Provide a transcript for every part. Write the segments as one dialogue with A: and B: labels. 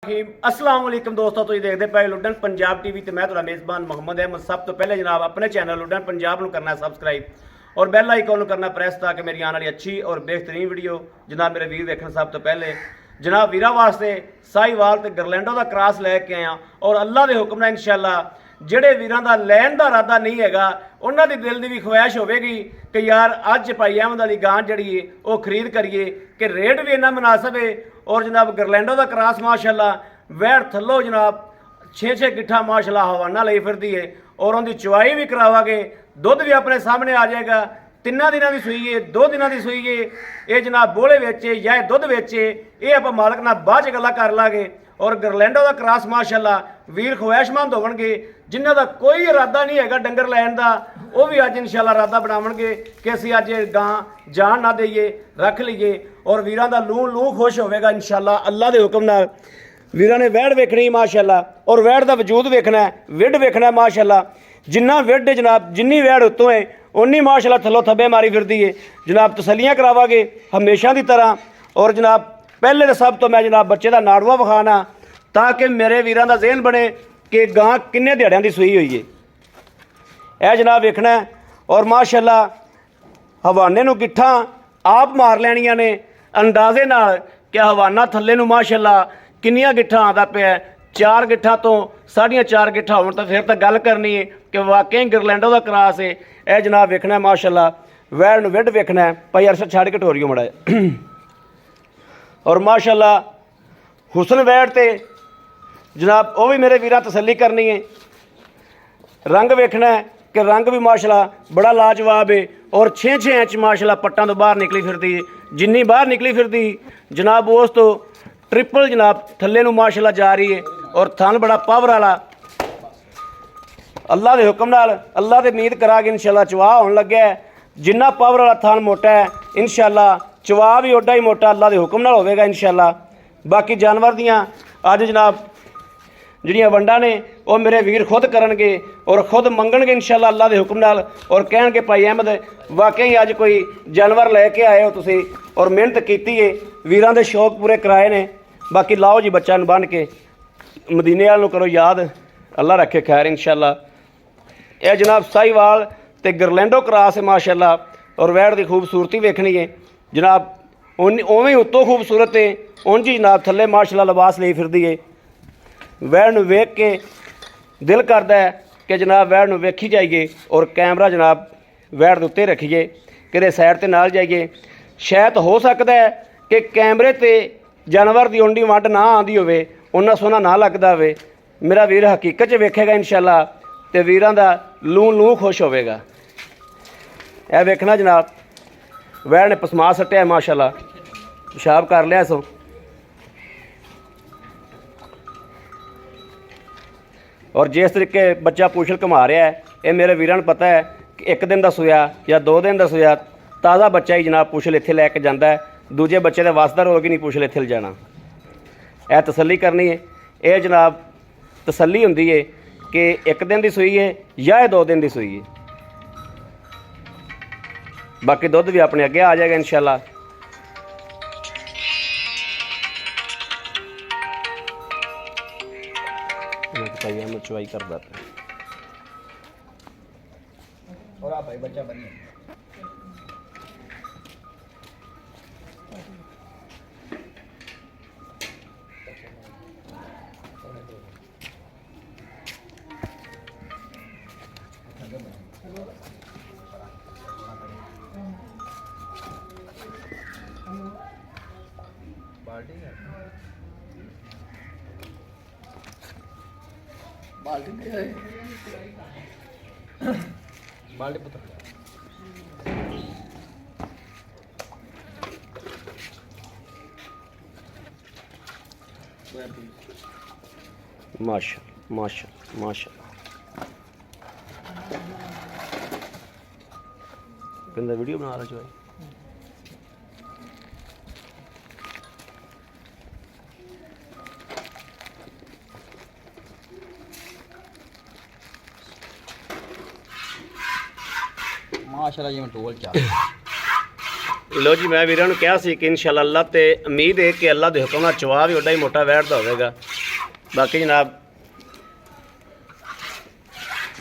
A: अस्सलाम वालेकुम दोस्तों, तुसीं देखदे पए लुड्डन पंजाब टीवी ते मैं तुहाडा मेज़बान मोहम्मद अहमद। सब तो पहले जनाब अपने चैनल लुड्डन पंजाब नूं करना सबसक्राइब और बैल आइकन नूं करना प्रेस ताकि मेरी आने वाली अच्छी और बेहतरीन वीडियो जनाब मेरे वीर देखण। सब तो पहले जनाब वीरां वास्ते साहिवाल ते गरलैंडो का क्रॉस लैके आया और अल्लाह के हुक्म नाल इंशाअल्लाह ਜਿਹੜੇ ਵੀਰਾਂ ਦਾ ਲੈਣ ਦਾ ਇਰਾਦਾ ਨਹੀਂ ਹੈਗਾ ਉਹਨਾਂ ਦੀ ਦਿਲ ਦੀ ਵੀ ਖੁਆਇਸ਼ ਹੋਵੇਗੀ ਕਿ ਯਾਰ ਅੱਜ ਭਾਈ ਅਹਿਮਦ ਵਾਲੀ ਗਾਂ ਜਿਹੜੀ ਹੈ ਉਹ ਖਰੀਦ ਕਰੀਏ ਕਿ ਰੇਟ ਵੀ ਇੰਨਾ ਮੁਨਾਸਬ ਹੈ। और जनाब गरलैंडो का क्रॉस माशाअल्लाह वैर थल्लो जनाब 6-6 गिट्ठा माशाअल्लाह हवाना ली फिरती है और उनकी चुवाई भी करावांगे। दुध भी अपने सामने आ जाएगा। 3 दिनों की सूई है, 2 दिनों की सूई है। ये जनाब बोले वेचे या दुध वेचे ये आप मालक नाल बाद च गल्लां कर लांगे। और गरलैंडो का क्रॉस माशाअल्लाह वीर ख्वाहिशमंद होवणगे जिन्हां दा कोई इरादा नहीं हैगा डंगर लैण दा, वो भी अज इंशाअल्लाह इरादा बनावणगे कि असीं अज गां जान ना देइए रख लीए और वीरां दा लूह लूह खुश होवेगा इंशाअल्लाह अल्लाह दे हुक्म नाल। वीरां ने वैड़ वेखणी माशाअल्लाह और वैड़ दा वजूद वेखना है, विड वेखना माशाअल्लाह। जिन्ना विड जनाब जिन्नी वैड़ उत्तों है उन्नी माशाअल्लाह थल्लों थब्बे मारी फिरदी है। जनाब तसल्लियां करावांगे हमेशा की तरह। और जनाब पहले तो सब तो मैं जनाब बच्चे का नाड़ुआ विखाना ताकि मेरे वीरां दा ज़हन बने कि गां किन्ने दिहाड़ियां दी सूई हुई है। यह जनाब वेखना है और माशाअल्लाह हवाने नूं गिट्ठां आप मार लैणियां ने अंदाजे नाल कि हवाना थल्ले नूं माशाअल्लाह किन्नियां गिट्ठां आंदा पिया। 4 गिट्ठां तो 4.5 गिट्ठा होण तो फिर तो गल करनी है कि वाकई गरलैंडो का क्रॉस है। यह जनाब वेखना है माशाअल्लाह वैड़ नूं विड वेखना है। भाई अरशद छड़ के टोरियो मड़ा और माशाअल्लाह हुसन वैड़ ते जनाब वो भी मेरे वीरां तसल्ली करनी है। रंग वेखना है कि रंग भी माशाअल्लाह बड़ा लाजवाब है और 6-6 इंच माशाअल्लाह पट्टां तो बाहर निकली फिरती है। जिन्नी बाहर निकली फिरती जनाब उस तो ट्रिपल जनाब थल्ले नूं माशाअल्लाह जा रही है और थन बड़ा पावर वाला। अल्लाह के हुक्म नाल अल्लाह ते उम्मीद करांगे इंशाअल्लाह चवा होण लग्या है। जिन्ना पावर वाला थन मोटा है इंशाअल्लाह चवा भी ओडा ही मोटा अल्लाह के हुक्म नाल होवेगा इंशाअल्लाह। बाकी जानवर दियाँ अज जनाब जिहड़ियां वंडां ने वो मेरे वीर खुद करनगे और खुद मंगणगे इंशाअल्लाह अल्लाह के हुक्म नाल और कहणगे भाई अहमद वाकई अज कोई जानवर लैके आए हो तुसीं और मेहनत कीती है वीरां दे शौक पूरे कराए ने। बाकी लाओ जी बच्चा बन के मदीने वाल नूं करो याद अल्लाह रखे खैर इंशाअल्लाह। यह जनाब साहिवाल ते गरलैंडो क्रॉस है माशाअल्लाह और वैड़ की खूबसूरती वेखनी है जनाब उवें उत्तों खूबसूरत है उंज ही जनाब थल्ले माशाअल्लाह लिबास ली फिरदी है। वैड़ नूं वेख के दिल करता है कि जनाब वैड़ नूं वेखी जाइए और कैमरा जनाब वैड़ दे उत्ते रखिए किते साइड ते नाल जाइए। शायद हो सकता है कि कैमरे ते जानवर की उंडी वंड ना आती होवे उन्ना सोहना ना लगता होवे। मेरा वीर हकीकत च वेखेगा इंशाअल्लाह तो वीरां दा लूह लूह खुश होवेगा। यह वेखना जनाब वैड़ ने पसमा सट्टिया माशाअल्लाह पेशाब कर लिया सो। और जिस तरीके बच्चा पूछल घुमा रहा है ये मेरे वीरां नूं पता है कि 1 दिन का सूया या 2 दिन का सूया ताज़ा बच्चा ही जनाब पूछल इत्थे लैके जाता है। दूजे बच्चे का वास्ता रोग नहीं पूछल इत्थे जाना। यह तसल्ली करनी है। यह जनाब तसल्ली हुंदी है कि 1 दिन की सूई है या 2 दिन की सूई है। बाकी दुध भी अपने अगे आ जाएगा इंशाअल्लाह। चुवाई करता और आप भाई बच्चा बनिए बाल्टी पुत्र माशा माशा माशा कहता वीडियो बना रहा जो
B: माशाल्लाह जी मैं टोल चाह
A: लो जी मैं वीरां नूं कहा सी कि इंशाअल्लाह अल्लाह ते उम्मीद है कि अल्लाह दे हुक्म नाल चवा भी ओडा ही मोटा वैठ दा होवेगा। ਬਾਕੀ ਜਨਾਬ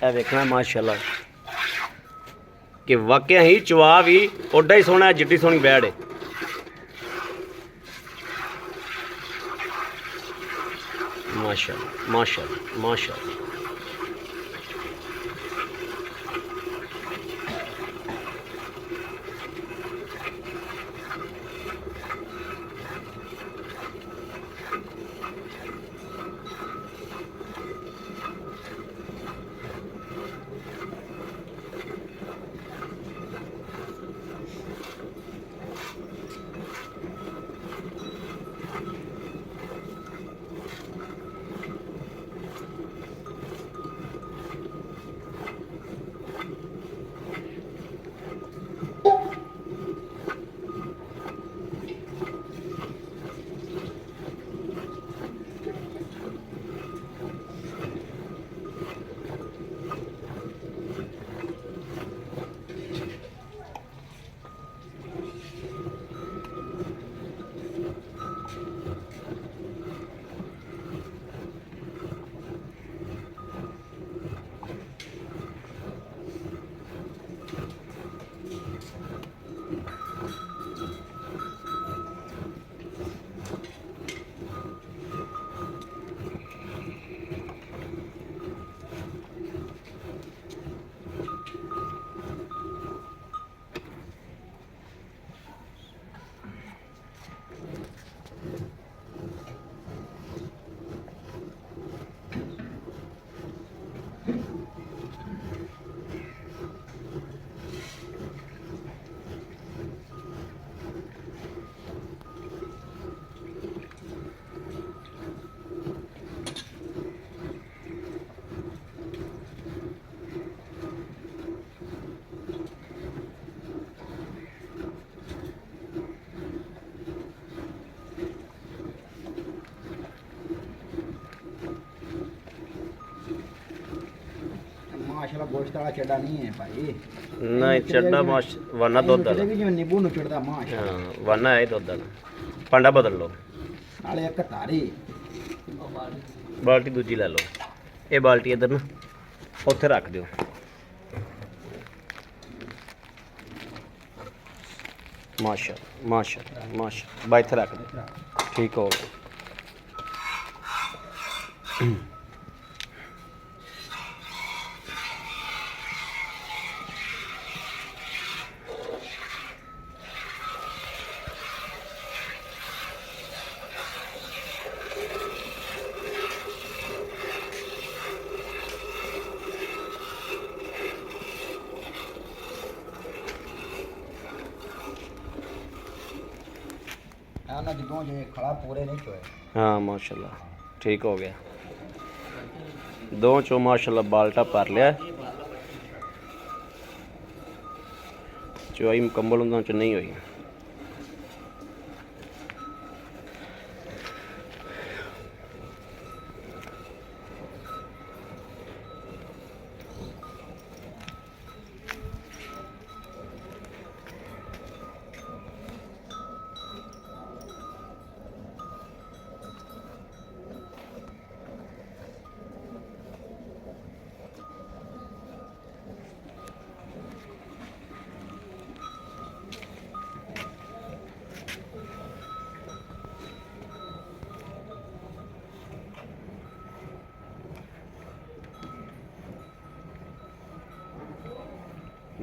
A: ਇਹ ਵੇਖਣਾ ਮਾਸ਼ਾਅੱਲਾ ਕਿ ਵਾਕਿਆ ਹੀ ਚਵਾ ਵੀ ਓਡਾ ਹੀ ਸੋਹਣਾ ਜਿੱਡੀ ਸੋਹਣੀ ਬੈੜ ਹੈ। ਮਾਸ਼ਾਅੱਲਾ ਮਾਸ਼ਾਅੱਲਾ ਮਾਸ਼ਾਅੱਲਾ।
B: ਮਾਸ਼ਾਅੱਲਾ ਗੋਸ਼ਤ ਵਾਲਾ ਚੱਡਾ ਨਹੀਂ ਹੈ ਭਾਈ।
A: ਨਹੀਂ ਚੱਡਾ ਵਾਨਾ ਦੁੱਧ ਵਾਲਾ
B: ਜਿਵੇਂ ਨਿੰਬੂ ਨੂੰ ਚੜਦਾ ਮਾਸ਼ਾਅੱਲਾ।
A: ਹਾਂ ਵਾਨਾ ਹੈ ਦੁੱਧ ਵਾਲਾ। ਭਾਂਡਾ ਬਦਲ ਲਓ।
B: ਨਾਲੇ ਇੱਕ ਧਾਰੀ
A: ਬਾਲਟੀ ਦੂਜੀ ਲੈ ਲਓ। ਇਹ ਬਾਲਟੀ ਇੱਧਰ ਨਾ ਉੱਥੇ ਰੱਖ ਦਿਓ। ਮਾਸ਼ਾਅੱਲਾ ਮਾਸ਼ਾਅੱਲਾ ਮਾਸ਼ਾਅੱਲਾ। ਬਾ ਇੱਥੇ ਰੱਖ ਦਿਓ। ਠੀਕ ਹੋ ਗਿਆ।
B: ਨਾ ਜਦੋਂ ਜੇ ਖੜਾ ਪੂਰੇ ਨਹੀਂ ਚੋਏ।
A: हाँ माशाल्लाह ठीक हो गया। दो चो माशाल्लाह बाल्टा भर लिया। चुआई मुकम्मल उन्होंने च नहीं हुई।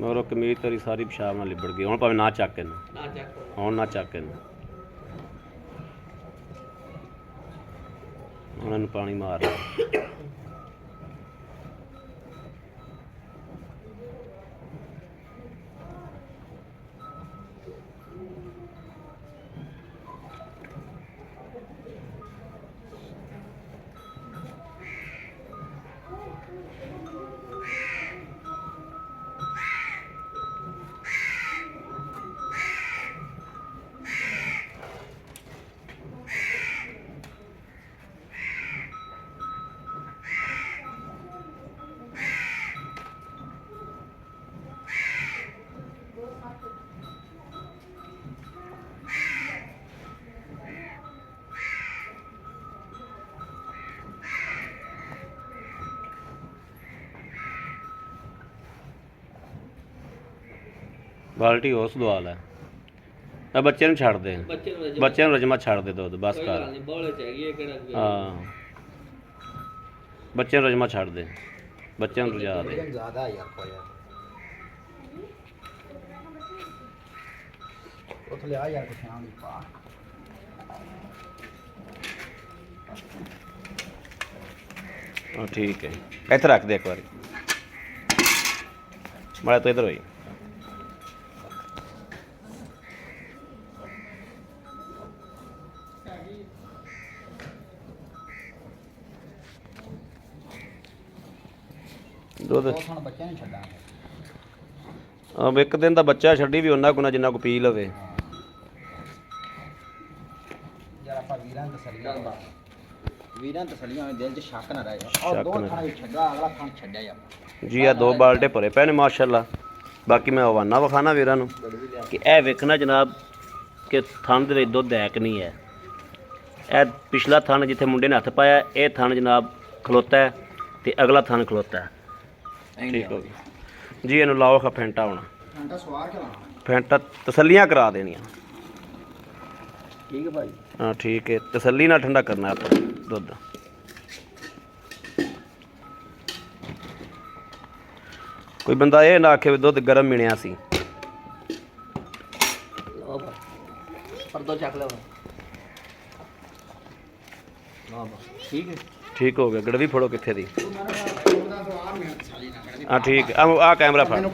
A: ਮਗਰੋਂ ਕਮੀਜ਼ ਤੇਰੀ ਸਾਰੀ ਪਿਸ਼ਾਬ ਨਾਲ ਲਿਬੜ ਗਈ। ਹੁਣ ਭਾਵੇਂ ਨਾ ਚੱਕ ਕੇ ਨਾ ਹੁਣ ਨਾ ਚੱਕ ਕੇ ਨਾ ਉਹਨਾਂ ਨੂੰ ਪਾਣੀ ਮਾਰ ਲਿਆ। ਬਾਲਟੀ ਉਸ ਦਵਾਲ ਹੈ ਆ ਬੱਚੇ ਨੂੰ ਛੱਡ ਦੇ ਬੱਚਿਆਂ ਨੂੰ ਰਜਮਾ ਛੱਡ ਦੇ ਦੁੱਧ ਬਸ ਕਰ ਹਾਂ ਬੱਚਿਆਂ ਨੂੰ ਰਜਮਾ ਛੱਡ ਦੇ ਬੱਚਿਆਂ ਨੂੰ ਰਜਾ ਦੇ
B: ਜ਼ਿਆਦਾ ਯਾਰ ਕੋਇਆ ਉੱਥੇ ਲਿਆ ਯਾਰ ਕੁਛ ਨਾ ਪਾ
A: ਹਾਂ ਠੀਕ ਹੈ ਇੱਥੇ ਰੱਖ ਦੇ ਇੱਕ ਵਾਰੀ ਮਾੜਾ ਤੂੰ ਇੱਧਰ ਹੋਈ ਦੁੱਧ
B: ਹੁਣ ਬੱਚਿਆਂ ਨੂੰ ਛੱਡਾਂਗੇ
A: ਇੱਕ ਦਿਨ ਦਾ ਬੱਚਾ ਛੱਡੀ ਵੀ ਉਹਨਾਂ ਕੋਲ ਜਿੰਨਾ ਕੋ ਪੀ ਲਵੇ
B: ਯਾਰ ਆਪਾਂ ਵੀਰਾਂ ਤਸਲੀਆਂ ਦਿਲ 'ਚ ਸ਼ੱਕ ਨਾ ਰਹੇ ਔਰ ਦੋ ਖਾਣੇ ਛੱਡਾ ਅਗਲਾ ਖਾਣ ਛੱਡਿਆ ਯਾਰ
A: ਜੀ ਆ 2 ਬਾਲਟੇ ਭਰੇ ਪਏ ਨੇ ਮਾਸ਼ਾਅੱਲਾ ਬਾਕੀ ਮੈਂ ਹਵਾਨਾ ਵਿਖਾਣਾ ਵੀਰਾਂ ਨੂੰ ਕਿ ਇਹ ਵੇਖਣਾ ਜਨਾਬ ਕਿ ਥਣ ਦੇ ਵਿੱਚ ਦੁੱਧ ਹੈ ਕਿ ਨਹੀਂ ਹੈ ਇਹ ਪਿਛਲਾ ਥਣ ਜਿੱਥੇ ਮੁੰਡੇ ਨੇ ਹੱਥ ਪਾਇਆ ਇਹ ਥਣ ਜਨਾਬ ਖਲੋਤਾ ਹੈ ਤੇ ਅਗਲਾ ਥਣ ਖਲੋਤਾ ਹੈ ਠੀਕ ਹੋ ਗਿਆ ਜੀ ਇਹਨੂੰ ਲਾਓ ਖਾ ਫੈਂਟਾ ਹੁਣ
B: ਘੰਟਾ ਸਵਾਰ ਕੇ ਲਾਣਾ
A: ਫੈਂਟਾ ਤਸੱਲੀਆਂ ਕਰਾ ਦੇਣੀਆਂ
B: ਠੀਕ ਹੈ ਭਾਈ
A: ਹਾਂ ਠੀਕ ਹੈ ਤਸੱਲੀ ਨਾਲ ਠੰਡਾ ਕਰਨਾ ਆਪਾਂ ਦੁੱਧ ਕੋਈ ਬੰਦਾ ਇਹ ਨਾ ਆਖੇ ਵੀ ਦੁੱਧ ਗਰਮ ਮਿਲਿਆ ਸੀ
B: ਪਰਦੋ ਚੱਕ ਲਿਆ ਵਾਹ ਠੀਕ ਹੈ
A: ਠੀਕ ਹੋ ਗਿਆ ਗੜਵੀ ਫੜੋ ਕਿੱਥੇ ਦੀ ਹਾਂ ਠੀਕ ਆ ਕੈਮਰਾ ਫੜ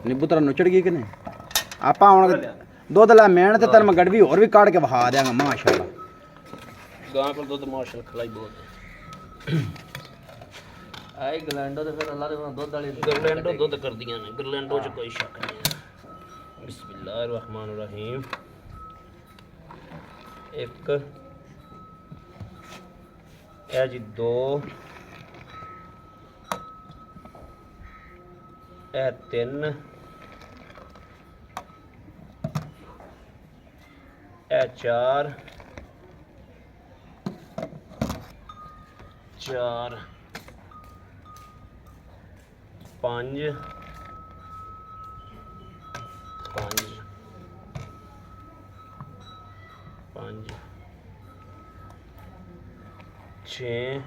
B: ਨਿੰਬੂ ਤਰਾ ਨੁਚੜ ਗਈ ਕਿ ਨਹੀਂ ਆਪਾਂ ਹੁਣ ਦੁੱਧ ਲੈ ਮਿਹਨਤ ਤੇ ਤਰ ਮੈਂ ਗੜਵੀ ਹੋਰ ਵੀ ਕੱਢ ਕੇ ਵਿਖਾ ਦਿਆਂਗਾ ਮਾਸ਼ਾਅੱਲਾ
A: ਗਾਂ ਕੋਲ ਦੁੱਧ ਮਾਸ਼ਾਅੱਲਾ ਖਲਾਈ ਬਹੁਤ
C: ਆਈ ਗਲੈਂਡੋ ਤੇ ਫਿਰ ਅੱਲਾ ਦੇ ਦੁੱਧ ਵਾਲੀ
A: ਗਰਲੈਂਡੋ ਦੁੱਧ ਕਰਦੀਆਂ ਨੇ ਗਰਲੈਂਡੋ 'ਚ ਕੋਈ ਸ਼ੱਕ ਨਹੀਂ ਹੈ ਬਿਸਮਿਲ੍ਲਾਹਿਰ ਰਹਿਮਾਨਿਰ ਰਹੀਮ ਇੱਕ ਇਹ ਜੀ 2 ਇਹ 3 ਇਹ 4 5 6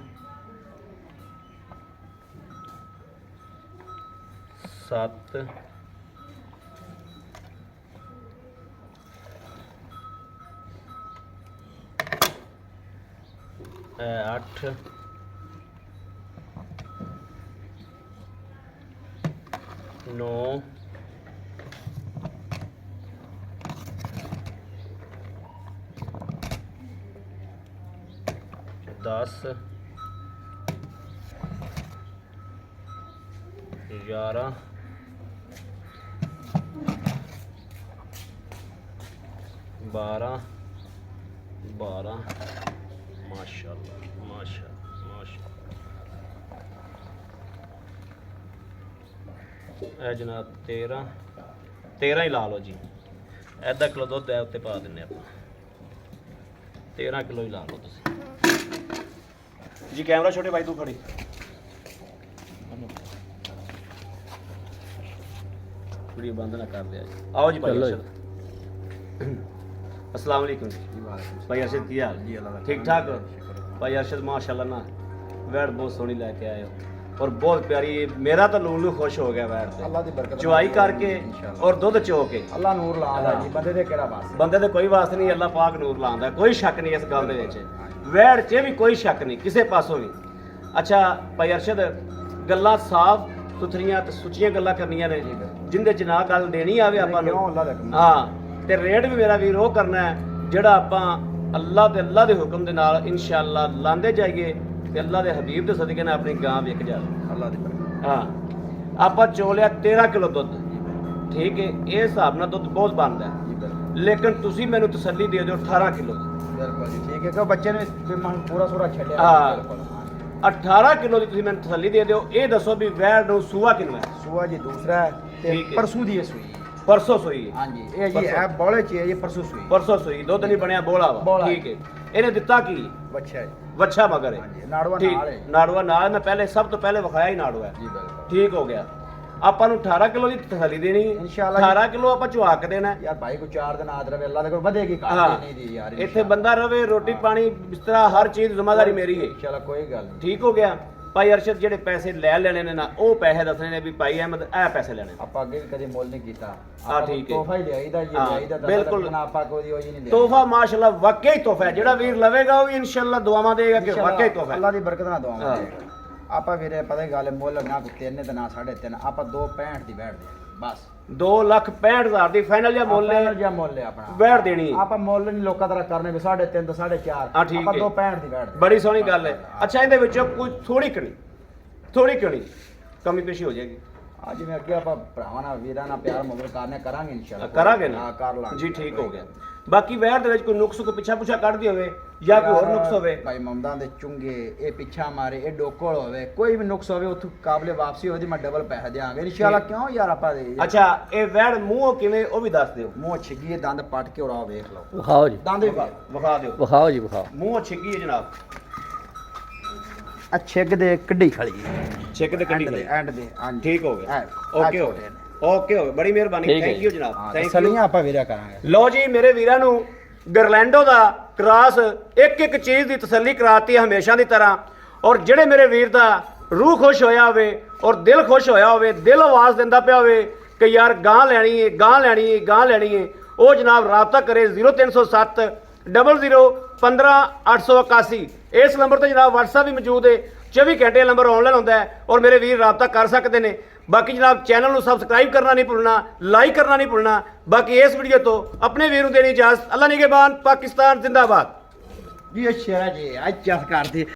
A: 7 8 9 10 11 12 ਮਾਸ਼ਾਅੱਲਾ ਇਹ ਜਨਾਬ 13 ਹੀ ਲਾ ਲਓ ਜੀ ਅੱਧਾ ਕਿਲੋ ਦੁੱਧ ਹੈ ਉੱਤੇ ਪਾ ਦਿੰਨੇ ਆਪਾਂ 13 ਕਿਲੋ ਹੀ ਲਾ ਲਓ ਤੁਸੀਂ ਜੀ ਕੈਮਰਾ ਛੋਟੇ ਭਾਈ ਤੂੰ ਖੜੀ ਵੀਡੀਓ ਬੰਦ ਨਾ ਕਰ ਦਿਆ ਜੀ ਆਓ ਜੀ ਭਾਈ ਅਰਸ਼ਦ अस्सलाम वालेकुम भाई अरशद की हाल जी अल्लाह ठीक ठाक भाई अरशद माशाल्लाह ना वैट बहुत सोहनी लेके आए हो और बहुत प्यारी मेरा तो लूलू खुश हो गया वैट से
B: अल्लाह दी बरकत
A: चुवाई करके और दुध चो के
B: अल्लाह नूर लादा जी बंदे दे केड़ा वास
A: ਬੰਦੇ ਦੇ ਕੋਈ ਵਾਸਤੇ ਨਹੀਂ ਅੱਲਾਹ ਪਾਕ ਨੂਰ ਲਾਉਂਦਾ ਕੋਈ ਸ਼ੱਕ ਨਹੀਂ ਇਸ ਗੱਲ ਦੇ ਵਿੱਚ ਵੈੜ 'ਚ ਵੀ ਕੋਈ ਸ਼ੱਕ ਨਹੀਂ ਕਿਸੇ ਪਾਸੋਂ ਵੀ ਅੱਛਾ ਭਾਈ ਅਰਸ਼ਦ ਗੱਲਾਂ ਸਾਫ਼ ਸੁਥਰੀਆਂ ਤੇ ਸੁੱਚੀਆਂ ਗੱਲਾਂ ਕਰਨੀਆਂ ਨੇ ਜਿੰਦੇ ਚ ਨਾ ਗੱਲ ਦੇਣੀ ਆਵੇ ਆਪਾਂ ਨੂੰ ਹਾਂ ਤੇ ਰੇਟ ਵੀ ਮੇਰਾ ਵੀਰ ਉਹ ਕਰਨਾ ਹੈ ਜਿਹੜਾ ਆਪਾਂ ਅੱਲਾਹ ਦੇ ਹੁਕਮ ਦੇ ਨਾਲ ਇਨਸ਼ਾਅੱਲਾ ਲਾਂਦੇ ਜਾਈਏ ਤੇ ਅੱਲਾਹ ਦੇ ਹਬੀਬ ਦੇ ਸਦਕੇ ਨਾਲ ਆਪਣੀ ਗਾਂ ਵਿਕ ਜਾਵੇ
B: ਅੱਲਾਹ ਦੀ ਬਰਕਤ
A: ਹਾਂ ਆਪਾਂ ਚੋਲਿਆ 13 ਕਿਲੋ ਦੁੱਧ ਠੀਕ ਹੈ ਇਹ ਹਿਸਾਬ ਨਾਲ ਦੁੱਧ ਬਹੁਤ ਬਣਦਾ ਹੈ ਲੇਕਿਨ ਤੁਸੀਂ ਮੈਨੂੰ ਤਸੱਲੀ ਦੇ ਦਿਓ 18 ਕਿਲੋ
B: ਬਿਲਕੁਲ ਜੀ ਠੀਕ ਹੈ ਕਿ ਬੱਚੇ ਨੇ ਵੀ ਮਨ ਪੂਰਾ ਸੂਰਾ ਛੱਡਿਆ
A: ਹਾਂ।
B: ਬਿਲਕੁਲ
A: 18 ਕਿਲੋ ਦੀ ਤੁਸੀਂ ਮੈਨੂੰ ਤਸੱਲੀ ਦੇ ਦਿਓ ਇਹ ਦੱਸੋ ਵੀ ਵੈੜ ਨੂੰ ਸੂਆ ਕਿੰਨਾ ਹੈ
B: ਸੂਆ ਜੀ ਦੂਸਰਾ ਹੈ ਤੇ
A: ਠੀਕ ਹੈ।
B: ਪਰਸੂ ਦੀ ਇਹ ਸੂਈ
A: ਪਰਸੋਂ ਸੂਈ ਹੈ
B: ਹਾਂਜੀ ਇਹ ਜੀ
A: ਪਰਸੋਂ।
B: ਇਹ ਬੋਲੇ ਚ ਹੈ ਇਹ ਪਰਸੂ ਸੂਈ
A: ਪਰਸੋਂ ਸੂਈ ਦੁੱਧ ਨਹੀਂ ਬਣਿਆ ਬੋਲਾ ਵਾ
B: ਬੋਲਾ।
A: ਠੀਕ ਹੈ ਇਹਨੇ ਦਿੱਤਾ ਕੀ
B: ਬੱਚਾ ਹੈ
A: ਵੱਛਾ ਮਗਰ ਹੈ
B: ਹਾਂਜੀ ਨਾੜੂਆ
A: ਠੀਕ
B: ਨਾਲ ਹੈ
A: ਨਾੜੂਆ ਨਾਲ ਮੈਂ ਪਹਿਲੇ ਸਭ ਤੋਂ ਪਹਿਲੇ ਵਿਖਾਇਆ ਹੀ ਨਾੜੂਆ ਹੈ।
B: ਜੀ ਬਿਲਕੁਲ
A: ਠੀਕ ਹੋ ਗਿਆ। ਆਪਾਂ ਨੂੰ 18 ਕਿਲੋ ਦੀ ਤਸੱਲੀ ਦੇਣੀ ਹੈ।
B: ਇਨਸ਼ਾਅੱਲਾ ਜੀ।
A: 18 ਕਿਲੋ ਆਪਾਂ ਚੁਆ ਕੇ ਦੇਣਾ ਹੈ।
B: ਯਾਰ ਭਾਈ ਕੋ 4 ਦਿਨ ਆਦ ਰਵੇ ਅੱਲਾ ਦੇ ਕੋਲ ਵਧੇਗੀ
A: ਹਾਂ।
B: ਘਾਟ ਨਹੀਂ ਦੀ ਯਾਰ
A: ਇੱਥੇ ਬੰਦਾ ਰਵੇ, ਰੋਟੀ ਪਾਣੀ ਬਿਸਤਰਾ ਹਰ ਚੀਜ਼ ਜ਼ਿੰਮੇਵਾਰੀ ਮੇਰੀ ਹੈ।
B: ਇਨਸ਼ਾਅੱਲਾ ਕੋਈ ਗੱਲ ਨਹੀਂ।
A: ਠੀਕ ਹੋ ਗਿਆ। ਭਾਈ ਅਰਸ਼ਦ ਜਿਹੜੇ ਪੈਸੇ ਲੈ ਲੈਣੇ ਨੇ ਨਾ ਉਹ ਪੈਸੇ ਦੱਸਣੇ ਨੇ ਵੀ ਭਾਈ ਅਹਿਮਦ ਇਹ ਪੈਸੇ ਲੈਣੇ ਨੇ।
B: ਆਪਾਂ ਅੱਗੇ ਵੀ ਕਦੇ ਮੁੱਲ ਨਹੀਂ ਕੀਤਾ
A: ਹਾਂ, ਠੀਕ ਹੈ।
B: ਤੋਹਫਾ ਹੀ ਲਿਆਈਦਾ ਜੀ
A: ਹਾਂ,
B: ਲਿਆਈਦਾ ਤਾਂ
A: ਬਿਲਕੁਲ।
B: ਬਿਲਕੁਲ ਆਪਾਂ ਕੋਈ ਉਹ ਹੀ ਨਹੀਂ ਲਿਆ
A: ਤੋਹਫਾ ਮਾਸ਼ਾਅੱਲਾ ਵਾਕਈ ਤੋਹਫਾ ਹੈ। ਜਿਹੜਾ ਵੀਰ ਲਵੇਗਾ ਉਹ ਵੀ ਇਨਸ਼ਾਅੱਲਾ ਦੁਆਵਾਂ ਦੇਗਾ ਕਿ ਵਾਕਈ ਤੋਹਫਾ ਹੈ।
B: ਅੱਲਾ ਦੀ ਬਰਕਤ ਨਾਲ ਦੁਆਵਾਂ
A: ਹਾਂ।
B: ਦੇਗਾ। ਆਪਾਂ ਵੀਰੇ ਪਤਾ ਹੀ ਗੱਲ ਹੈ ਮੁੱਲ ਨਾ ਕੋਈ 3 ਤੇ ਨਾ 3.5 ਆਪਾਂ 2.65 ਦੀ ਬੈਠ ਦੇ ਬਸ
A: 2,65,000 ਦੀ ਫਾਈਨਲ ਜਾਂ ਮੁੱਲ ਹੈ
B: ਜਾਂ ਮੁੱਲ ਹੈ ਆਪਣਾ
A: ਬੈਠ ਦੇਣੀ ਹੈ।
B: ਆਪਾਂ ਮੁੱਲ ਨਹੀਂ ਲੋਕਾਂ ਤਰ੍ਹਾਂ ਕਰਨੇ ਵੀ 3.5 ਤੋਂ 4.5
A: ਹਾਂ, ਠੀਕ
B: ਆਪਾਂ
A: ਹੈ।
B: 2.65 ਦੀ ਬੈਠ ਦੇ
A: ਬੜੀ ਸੋਹਣੀ ਗੱਲ ਹੈ। ਅੱਛਾ ਇਹਦੇ ਵਿੱਚੋਂ ਕੋਈ ਥੋੜੀ ਕਣੀ ਕਮੀ ਪੇਸ਼ੀ ਹੋ ਜਾਏਗੀ।
B: ਅੱਜ ਜਿਵੇਂ ਅੱਗੇ ਆਪਾਂ ਭਰਾਵਾਂ ਨਾਲ ਵੀਰਾਂ ਨਾਲ ਪਿਆਰ ਮੁਹੱਬਤ ਕਰਨੇ ਕਰਾਂਗੇ ਇਨਸ਼ਾਅੱਲਾ
A: ਕਰਾਂਗੇ ਨਾ
B: ਹਾਂ ਕਰ ਲਾਂਗੇ
A: ਜੀ। ਠੀਕ ਹੋ ਗਿਆ। ਬਾਕੀ ਵਹਿਰ ਦੇ ਵਿੱਚ ਕੋਈ ਨੁਕਸ ਕੋਈ ਪਿੱਛਾ ਪੁੱਛਾ ਕੱਢਦੀ ਹੋਵੇ ਜਾਂ ਕੋਈ ਹੋਰ ਨੁਕਸ ਹੋਵੇ
B: ਭਾਈ ਮਮਦਾਂ ਦੇ ਚੁੰਗੇ ਇਹ ਪਿੱਛਾ ਮਾਰੇ ਇਹ ਡੋਕਲ ਹੋਵੇ ਕੋਈ ਵੀ ਨੁਕਸ ਹੋਵੇ ਉੱਥੋਂ ਕਾਬਲੇ ਵਾਪਸੀ ਹੋਵੇ ਮੈਂ ਡਬਲ ਪੈਸੇ ਦਿਆਂਗੇ ਇਨਸ਼ਾਅੱਲਾ। ਕਿਉਂ ਯਾਰ ਆਪਾਂ ਦੇ
A: ਅੱਛਾ ਇਹ ਵਹਿਰ ਮੂੰਹੋਂ ਕਿਵੇਂ ਉਹ ਵੀ ਦੱਸ ਦਿਓ।
B: ਮੂੰਹ ਛਿੱਗੀ ਦੰਦ ਪੱਟ ਕੇ ਉਰਾ ਵੇਖ ਲਓ
C: ਵਿਖਾਓ ਜੀ,
B: ਦੰਦ ਵੀ
A: ਵਿਖਾ ਦਿਓ।
C: ਵਿਖਾਓ ਜੀ, ਵਿਖਾਓ।
A: ਮੂੰਹੋਂ ਛਿੱਗੀ ਹੈ ਜਨਾਬ।
B: ਆ ਛਿੱਗ ਦੇ ਕੱਢੀ ਖਲੀ
A: ਛਿੱਕ ਦੇ ਕੱਢੀ ਗਈ।
B: ਐਂਡ ਦੇ ਹਾਂਜੀ
A: ਠੀਕ ਹੋ ਗਿਆ।
B: ਐ,
A: ਓਕੇ
B: ਆ
A: ਹੋ
B: ਛੋਟੇ
A: ਗਿਆ।
B: ਨੇ।
A: ਓਕੇ ਹੋ ਗਿਆ। ਬੜੀ ਮਿਹਰਬਾਨੀ।
C: ਠੀਕ ਹੈ
A: ਥੈਂਕ
C: ਜੀ।
A: ਯੂ ਜਨਾਬ।
B: ਹਾਂ
A: ਥੈਂਕ ਯੂ।
B: ਤਸੱਲੀਆਂ ਆਪਾਂ ਵੀਰਿਆ ਕਰਾਂਗੇ।
A: ਲਓ ਜੀ ਮੇਰੇ ਵੀਰਾਂ ਨੂੰ ਗਰਲੈਂਡੋ ਦਾ ਕ੍ਰਾਸ ਇੱਕ ਚੀਜ਼ ਦੀ ਤਸੱਲੀ ਕਰਾਤੀ ਹਮੇਸ਼ਾ ਦੀ ਤਰ੍ਹਾਂ। ਔਰ ਜਿਹੜੇ ਮੇਰੇ ਵੀਰ ਦਾ ਰੂਹ ਖੁਸ਼ ਹੋਇਆ ਹੋਵੇ ਔਰ ਦਿਲ ਖੁਸ਼ ਹੋਇਆ ਹੋਵੇ, ਦਿਲ ਆਵਾਜ਼ ਦਿੰਦਾ ਪਿਆ ਹੋਵੇ ਕਿ ਯਾਰ ਗਾਂ ਲੈਣੀ ਹੈ ਗਾਂ ਲੈਣੀ ਹੈ ਗਾਂ ਲੈਣੀ ਹੈ, ਉਹ ਜਨਾਬ ਰਾਬਤਾ ਕਰੇ 0307 00 15 881। ਇਸ ਨੰਬਰ ਤੇ ਜਨਾਬ WhatsApp ਵੀ ਮੌਜੂਦ ਹੈ। 24 ਘੰਟੇ ਨੰਬਰ ਆਨਲਾਈਨ ਹੁੰਦਾ ਹੈ ਔਰ ਮੇਰੇ ਵੀਰ ਰਾਬਤਾ ਕਰ ਸਕਦੇ ਨੇ। ਬਾਕੀ ਜਨਾਬ ਚੈਨਲ ਨੂੰ ਸਬਸਕ੍ਰਾਈਬ ਕਰਨਾ ਨਹੀਂ ਭੁੱਲਣਾ, ਲਾਈਕ ਕਰਨਾ ਨਹੀਂ ਭੁੱਲਣਾ। ਬਾਕੀ ਇਸ ਵੀਡੀਓ ਤੋਂ ਆਪਣੇ ਵੀਰ ਨੂੰ ਦੇਣੀ ਇਜਾਜ਼ਤ। ਅੱਲਾ ਨਿਗਹਿਬਾਨ। ਪਾਕਿਸਤਾਨ ਜ਼ਿੰਦਾਬਾਦ।
B: ਜੀ ਅੱਛਾ ਜੀ ਅੱਜ ਚਸ ਕਰਦੀ